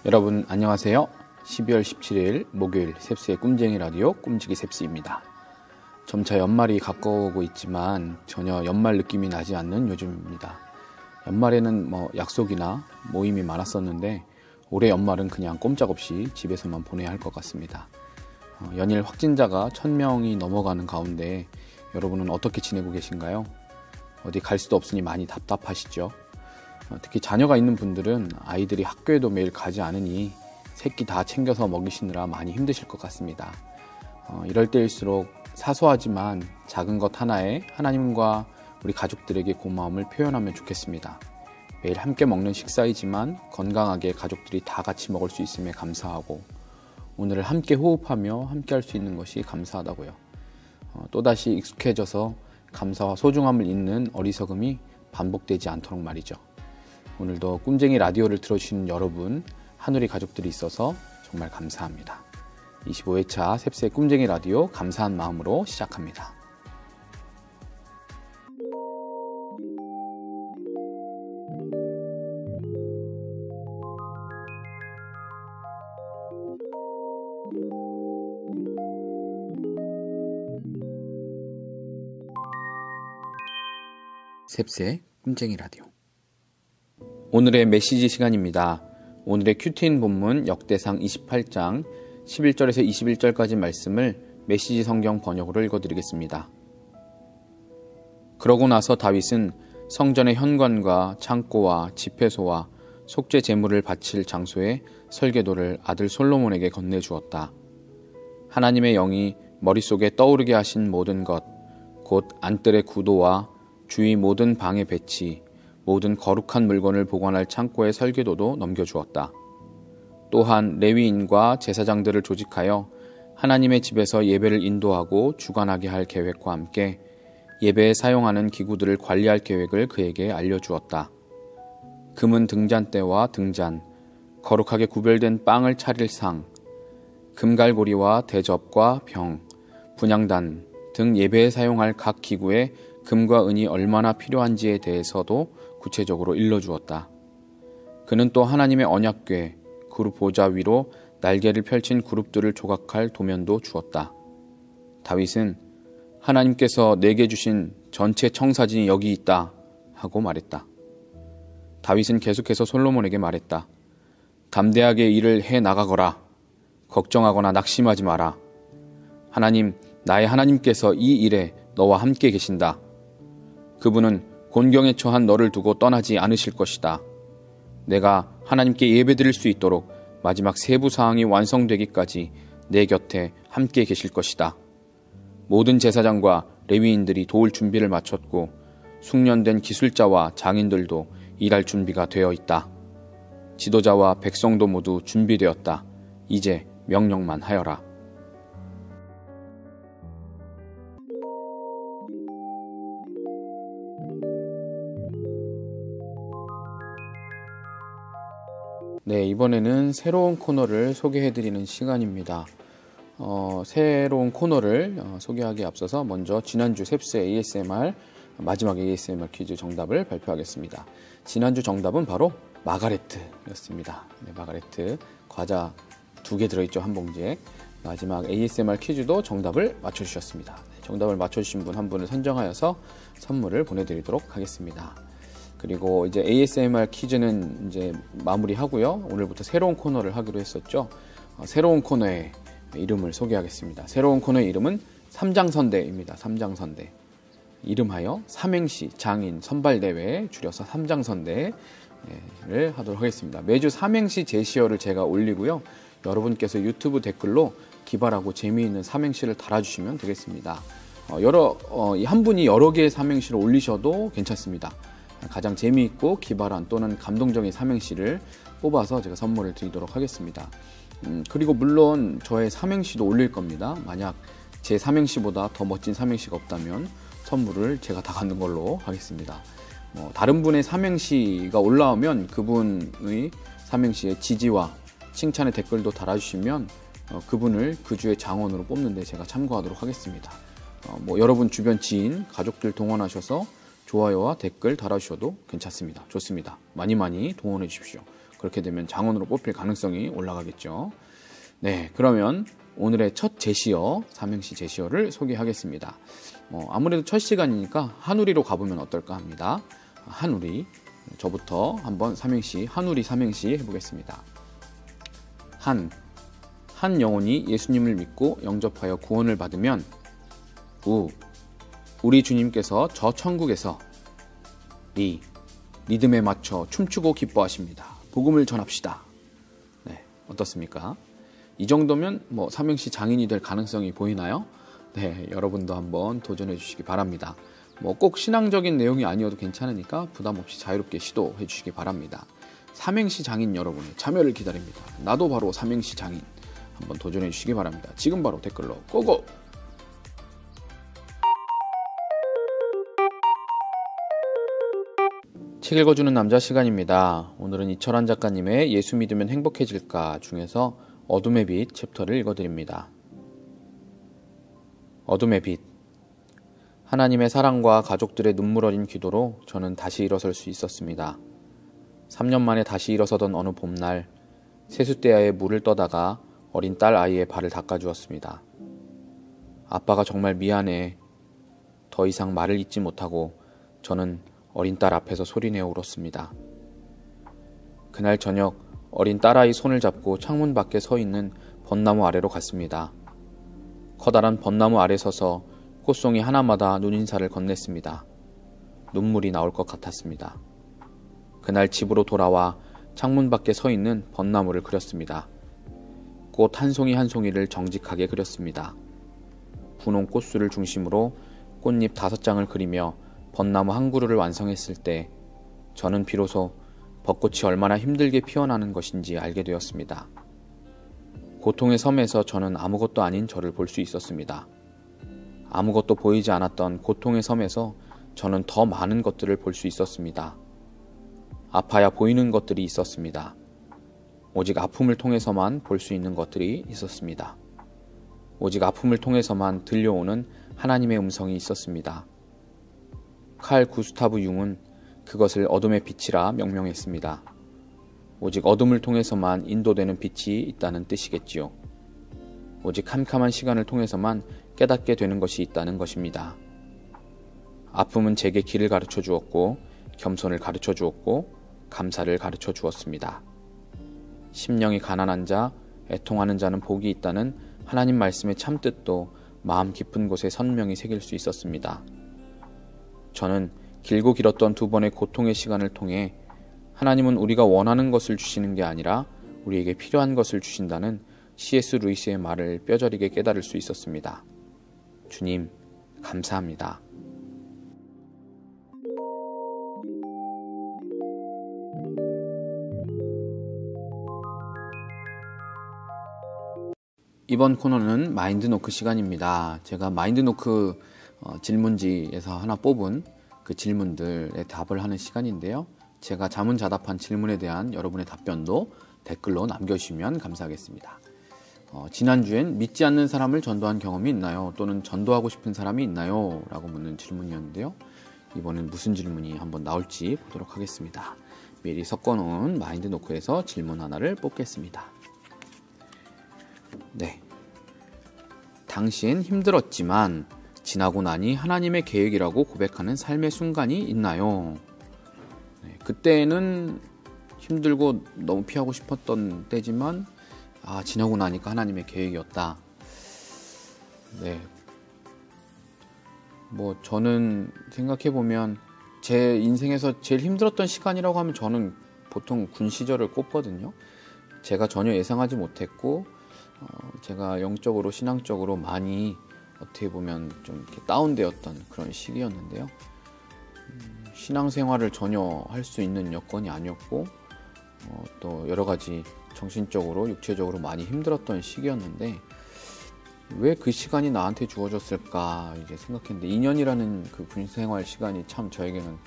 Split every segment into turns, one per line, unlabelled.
여러분 안녕하세요. 12월 17일 목요일 셉스의 꿈쟁이 라디오 꿈지기 셉스입니다. 점차 연말이 가까워오고 있지만 전혀 연말 느낌이 나지 않는 요즘입니다. 연말에는 약속이나 모임이 많았었는데 올해 연말은 그냥 꼼짝없이 집에서만 보내야 할 것 같습니다. 연일 확진자가 1000명이 넘어가는 가운데 여러분은 어떻게 지내고 계신가요? 어디 갈 수도 없으니 많이 답답하시죠? 특히 자녀가 있는 분들은 아이들이 학교에도 매일 가지 않으니 새끼 다 챙겨서 먹이시느라 많이 힘드실 것 같습니다. 이럴 때일수록 사소하지만 작은 것 하나에 하나님과 우리 가족들에게 고마움을 표현하면 좋겠습니다. 매일 함께 먹는 식사이지만 건강하게 가족들이 다 같이 먹을 수 있음에 감사하고 오늘을 함께 호흡하며 함께 할 수 있는 것이 감사하다고요. 또다시 익숙해져서 감사와 소중함을 잊는 어리석음이 반복되지 않도록 말이죠. 오늘도 꿈쟁이 라디오를 들어주시는 여러분, 한우리 가족들이 있어서 정말 감사합니다. 25회차 셉스의 꿈쟁이 라디오 감사한 마음으로 시작합니다. 셉스의 꿈쟁이 라디오. 오늘의 메시지 시간입니다. 오늘의 큐티인 본문 역대상 28장 11절에서 21절까지 말씀을 메시지 성경 번역으로 읽어드리겠습니다. 그러고 나서 다윗은 성전의 현관과 창고와 집회소와 속죄 제물을 바칠 장소에 설계도를 아들 솔로몬에게 건네주었다. 하나님의 영이 머릿속에 떠오르게 하신 모든 것, 곧 안뜰의 구도와 주위 모든 방의 배치, 모든 거룩한 물건을 보관할 창고의 설계도도 넘겨주었다. 또한 레위인과 제사장들을 조직하여 하나님의 집에서 예배를 인도하고 주관하게 할 계획과 함께 예배에 사용하는 기구들을 관리할 계획을 그에게 알려주었다. 금은 등잔대와 등잔, 거룩하게 구별된 빵을 차릴 상, 금갈고리와 대접과 병, 분향단 등 예배에 사용할 각 기구에 금과 은이 얼마나 필요한지에 대해서도 구체적으로 일러주었다. 그는 또 하나님의 언약궤, 그룹 보좌 위로 날개를 펼친 그룹들을 조각할 도면도 주었다. 다윗은 하나님께서 내게 주신 전체 청사진이 여기 있다 하고 말했다. 다윗은 계속해서 솔로몬에게 말했다. 담대하게 일을 해 나가거라. 걱정하거나 낙심하지 마라. 하나님, 나의 하나님께서 이 일에 너와 함께 계신다. 그분은 곤경에 처한 너를 두고 떠나지 않으실 것이다. 내가 하나님께 예배드릴 수 있도록 마지막 세부 사항이 완성되기까지 내 곁에 함께 계실 것이다. 모든 제사장과 레위인들이 도울 준비를 마쳤고 숙련된 기술자와 장인들도 일할 준비가 되어 있다. 지도자와 백성도 모두 준비되었다. 이제 명령만 하여라. 네, 이번에는 새로운 코너를 소개해드리는 시간입니다. 새로운 코너를 소개하기에 앞서서 먼저 지난주 셉스의 ASMR 마지막 ASMR 퀴즈 정답을 발표하겠습니다. 지난주 정답은 바로 마가레트였습니다. 네, 마가레트 과자 2개 들어있죠, 한 봉지에. 마지막 ASMR 퀴즈도 정답을 맞춰주셨습니다. 네, 정답을 맞춰주신 분 한 분을 선정하여서 선물을 보내드리도록 하겠습니다. 그리고 이제 ASMR 퀴즈는 이제 마무리하고요. 오늘부터 새로운 코너를 하기로 했었죠. 새로운 코너의 이름을 소개하겠습니다. 새로운 코너의 이름은 삼장선대입니다. 삼장선대. 이름하여 삼행시 장인 선발대회, 줄여서 삼장선대를 하도록 하겠습니다. 매주 삼행시 제시어를 제가 올리고요. 여러분께서 유튜브 댓글로 기발하고 재미있는 삼행시를 달아주시면 되겠습니다. 한 분이 여러 개의 삼행시를 올리셔도 괜찮습니다. 가장 재미있고 기발한 또는 감동적인 삼행시를 뽑아서 제가 선물을 드리도록 하겠습니다. 그리고 물론 저의 삼행시도 올릴 겁니다. 만약 제 삼행시보다 더 멋진 삼행시가 없다면 선물을 제가 다 갖는 걸로 하겠습니다. 다른 분의 삼행시가 올라오면 그분의 삼행시의 지지와 칭찬의 댓글도 달아주시면 그분을 그 주의 장원으로 뽑는 데 제가 참고하도록 하겠습니다. 여러분 주변 지인, 가족들 동원하셔서 좋아요와 댓글 달아주셔도 괜찮습니다. 좋습니다. 많이 동원해 주십시오. 그렇게 되면 장원으로 뽑힐 가능성이 올라가겠죠. 네, 그러면 오늘의 첫 제시어, 삼행시 제시어를 소개하겠습니다. 아무래도 첫 시간이니까 한우리로 가보면 어떨까 합니다. 한우리, 저부터 한번 삼행시, 한우리 삼행시 해보겠습니다. 한 영혼이 예수님을 믿고 영접하여 구원을 받으면 우리 주님께서 저 천국에서 리듬에 맞춰 춤추고 기뻐하십니다. 복음을 전합시다. 네, 어떻습니까? 이 정도면 삼행시 장인이 될 가능성이 보이나요? 네, 여러분도 한번 도전해 주시기 바랍니다. 꼭 신앙적인 내용이 아니어도 괜찮으니까 부담 없이 자유롭게 시도해 주시기 바랍니다. 삼행시 장인 여러분의 참여를 기다립니다. 나도 바로 삼행시 장인 한번 도전해 주시기 바랍니다. 지금 바로 댓글로 고고! 책 읽어주는 남자 시간입니다. 오늘은 이철환 작가님의 예수 믿으면 행복해질까 중에서 어둠의 빛 챕터를 읽어드립니다. 어둠의 빛. 하나님의 사랑과 가족들의 눈물 어린 기도로 저는 다시 일어설 수 있었습니다. 3년 만에 다시 일어서던 어느 봄날, 세숫대야에 물을 떠다가 어린 딸 아이의 발을 닦아주었습니다. 아빠가 정말 미안해. 더 이상 말을 잇지 못하고 저는 어린 딸 앞에서 소리내어 울었습니다. 그날 저녁 어린 딸아이 손을 잡고 창문 밖에 서 있는 벚나무 아래로 갔습니다. 커다란 벚나무 아래 서서 꽃송이 하나마다 눈인사를 건넸습니다. 눈물이 나올 것 같았습니다. 그날 집으로 돌아와 창문 밖에 서 있는 벚나무를 그렸습니다. 꽃 한 송이 한 송이를 정직하게 그렸습니다. 분홍 꽃술을 중심으로 꽃잎 5장을 그리며 벚나무 한 그루를 완성했을 때 저는 비로소 벚꽃이 얼마나 힘들게 피어나는 것인지 알게 되었습니다. 고통의 섬에서 저는 아무것도 아닌 저를 볼 수 있었습니다. 아무것도 보이지 않았던 고통의 섬에서 저는 더 많은 것들을 볼 수 있었습니다. 아파야 보이는 것들이 있었습니다. 오직 아픔을 통해서만 볼 수 있는 것들이 있었습니다. 오직 아픔을 통해서만 들려오는 하나님의 음성이 있었습니다. 칼 구스타브 융은 그것을 어둠의 빛이라 명명했습니다. 오직 어둠을 통해서만 인도되는 빛이 있다는 뜻이겠지요. 오직 캄캄한 시간을 통해서만 깨닫게 되는 것이 있다는 것입니다. 아픔은 제게 길을 가르쳐 주었고, 겸손을 가르쳐 주었고, 감사를 가르쳐 주었습니다. 심령이 가난한 자, 애통하는 자는 복이 있다는 하나님 말씀의 참뜻도 마음 깊은 곳에 선명히 새길 수 있었습니다. 저는 길고 길었던 2번의 고통의 시간을 통해 하나님은 우리가 원하는 것을 주시는 게 아니라 우리에게 필요한 것을 주신다는 C.S. 루이스의 말을 뼈저리게 깨달을 수 있었습니다. 주님, 감사합니다. 이번 코너는 마인드노크 시간입니다. 제가 마인드노크 질문지에서 하나 뽑은 그 질문들에 답을 하는 시간인데요. 제가 자문자답한 질문에 대한 여러분의 답변도 댓글로 남겨주시면 감사하겠습니다. 지난주엔 믿지 않는 사람을 전도한 경험이 있나요? 또는 전도하고 싶은 사람이 있나요? 라고 묻는 질문이었는데요. 이번엔 무슨 질문이 한번 나올지 보도록 하겠습니다. 미리 섞어놓은 마인드노크에서 질문 하나를 뽑겠습니다. 네. 당신 힘들었지만 지나고 나니 하나님의 계획이라고 고백하는 삶의 순간이 있나요? 네, 그때는 힘들고 너무 피하고 싶었던 때지만 지나고 나니까 하나님의 계획이었다. 네. 저는 생각해보면 제 인생에서 제일 힘들었던 시간이라고 하면 저는 보통 군 시절을 꼽거든요. 제가 전혀 예상하지 못했고 제가 영적으로 신앙적으로 많이 어떻게 보면 좀 이렇게 다운되었던 그런 시기였는데요. 신앙생활을 전혀 할 수 있는 여건이 아니었고 또 여러 가지 정신적으로 육체적으로 많이 힘들었던 시기였는데 왜 그 시간이 나한테 주어졌을까 이제 생각했는데 2년이라는 그 군생활 시간이 참 저에게는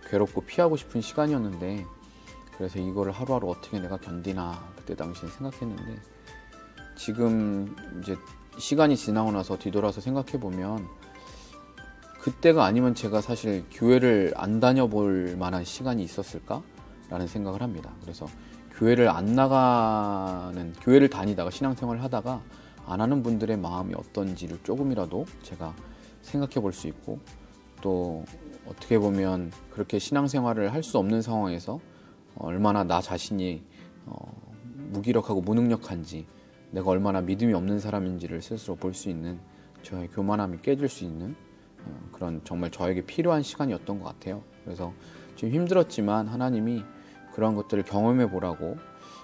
괴롭고 피하고 싶은 시간이었는데 그래서 이거를 하루하루 어떻게 내가 견디나 그때 당시에 생각했는데 지금 이제 시간이 지나고 나서 뒤돌아서 생각해보면 그때가 아니면 제가 사실 교회를 안 다녀볼 만한 시간이 있었을까? 라는 생각을 합니다. 그래서 교회를 다니다가 신앙생활을 하다가 안 하는 분들의 마음이 어떤지를 조금이라도 제가 생각해 볼 수 있고, 또 어떻게 보면 그렇게 신앙생활을 할 수 없는 상황에서 얼마나 나 자신이 무기력하고 무능력한지, 내가 얼마나 믿음이 없는 사람인지를 스스로 볼 수 있는, 저의 교만함이 깨질 수 있는 그런 정말 저에게 필요한 시간이었던 것 같아요. 그래서 지금 힘들었지만 하나님이 그런 것들을 경험해 보라고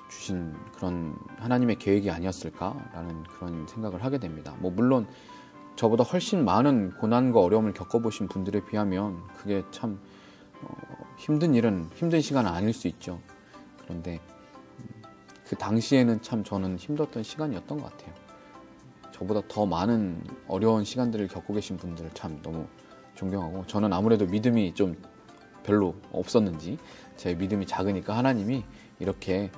주신 그런 하나님의 계획이 아니었을까라는 그런 생각을 하게 됩니다. 물론 저보다 훨씬 많은 고난과 어려움을 겪어보신 분들에 비하면 그게 참 힘든 시간은 아닐 수 있죠. 그런데 그 당시에는 참 저는 힘들었던 시간이었던 것 같아요. 저보다 더 많은 어려운 시간들을 겪고 계신 분들을 참 너무 존경하고, 저는 아무래도 믿음이 좀 별로 없었는지, 제 믿음이 작으니까 하나님이 이렇게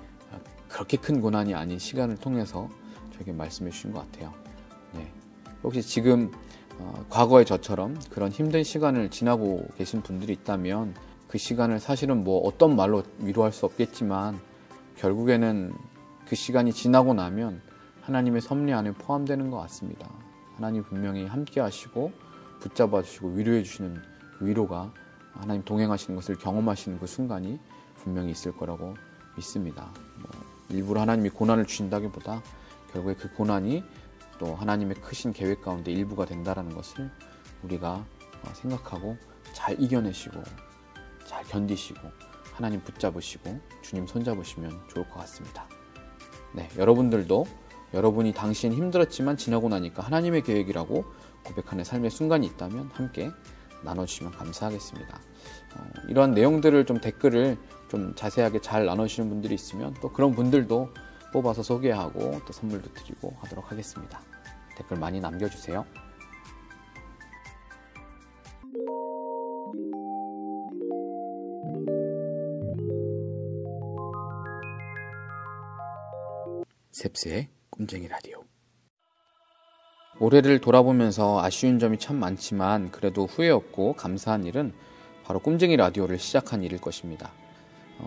그렇게 큰 고난이 아닌 시간을 통해서 저에게 말씀해 주신 것 같아요. 네. 혹시 지금 과거의 저처럼 그런 힘든 시간을 지나고 계신 분들이 있다면, 그 시간을 사실은 어떤 말로 위로할 수 없겠지만 결국에는 그 시간이 지나고 나면 하나님의 섭리 안에 포함되는 것 같습니다. 하나님 분명히 함께 하시고 붙잡아 주시고 위로해 주시는 위로가, 하나님 동행하시는 것을 경험하시는 그 순간이 분명히 있을 거라고 믿습니다. 일부러 하나님이 고난을 주신다기보다 결국에 그 고난이 또 하나님의 크신 계획 가운데 일부가 된다는 것을 우리가 생각하고 잘 이겨내시고 잘 견디시고 하나님 붙잡으시고 주님 손잡으시면 좋을 것 같습니다. 네, 여러분들도 여러분이 당시엔 힘들었지만 지나고 나니까 하나님의 계획이라고 고백하는 삶의 순간이 있다면 함께 나눠주시면 감사하겠습니다. 이러한 내용들을 좀 댓글을 좀 자세하게 잘 나눠주시는 분들이 있으면 또 그런 분들도 뽑아서 소개하고 또 선물도 드리고 하도록 하겠습니다. 댓글 많이 남겨주세요. 셉스의 꿈쟁이 라디오. 올해를 돌아보면서 아쉬운 점이 참 많지만 그래도 후회 없고 감사한 일은 바로 꿈쟁이 라디오를 시작한 일일 것입니다.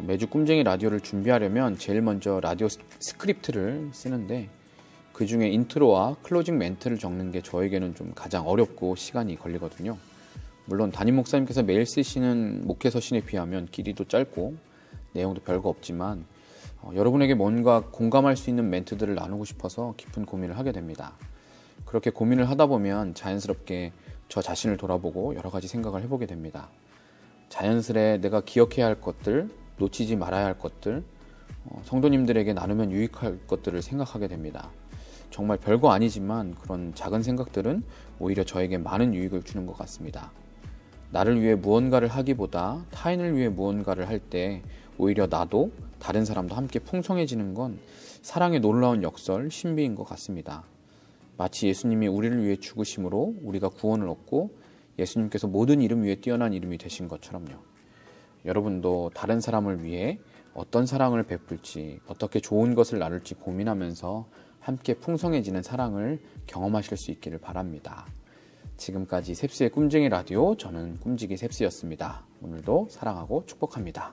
매주 꿈쟁이 라디오를 준비하려면 제일 먼저 라디오 스크립트를 쓰는데, 그 중에 인트로와 클로징 멘트를 적는 게 저에게는 좀 가장 어렵고 시간이 걸리거든요. 물론 담임 목사님께서 매일 쓰시는 목회 서신에 비하면 길이도 짧고 내용도 별거 없지만 여러분에게 뭔가 공감할 수 있는 멘트들을 나누고 싶어서 깊은 고민을 하게 됩니다. 그렇게 고민을 하다 보면 자연스럽게 저 자신을 돌아보고 여러 가지 생각을 해보게 됩니다. 자연스레 내가 기억해야 할 것들, 놓치지 말아야 할 것들, 성도님들에게 나누면 유익할 것들을 생각하게 됩니다. 정말 별거 아니지만 그런 작은 생각들은 오히려 저에게 많은 유익을 주는 것 같습니다. 나를 위해 무언가를 하기보다 타인을 위해 무언가를 할 때 오히려 나도 다른 사람도 함께 풍성해지는 건 사랑의 놀라운 역설, 신비인 것 같습니다. 마치 예수님이 우리를 위해 죽으심으로 우리가 구원을 얻고 예수님께서 모든 이름 위에 뛰어난 이름이 되신 것처럼요. 여러분도 다른 사람을 위해 어떤 사랑을 베풀지, 어떻게 좋은 것을 나눌지 고민하면서 함께 풍성해지는 사랑을 경험하실 수 있기를 바랍니다. 지금까지 셉스의 꿈쟁이 라디오, 저는 꿈지기 셉스였습니다. 오늘도 사랑하고 축복합니다.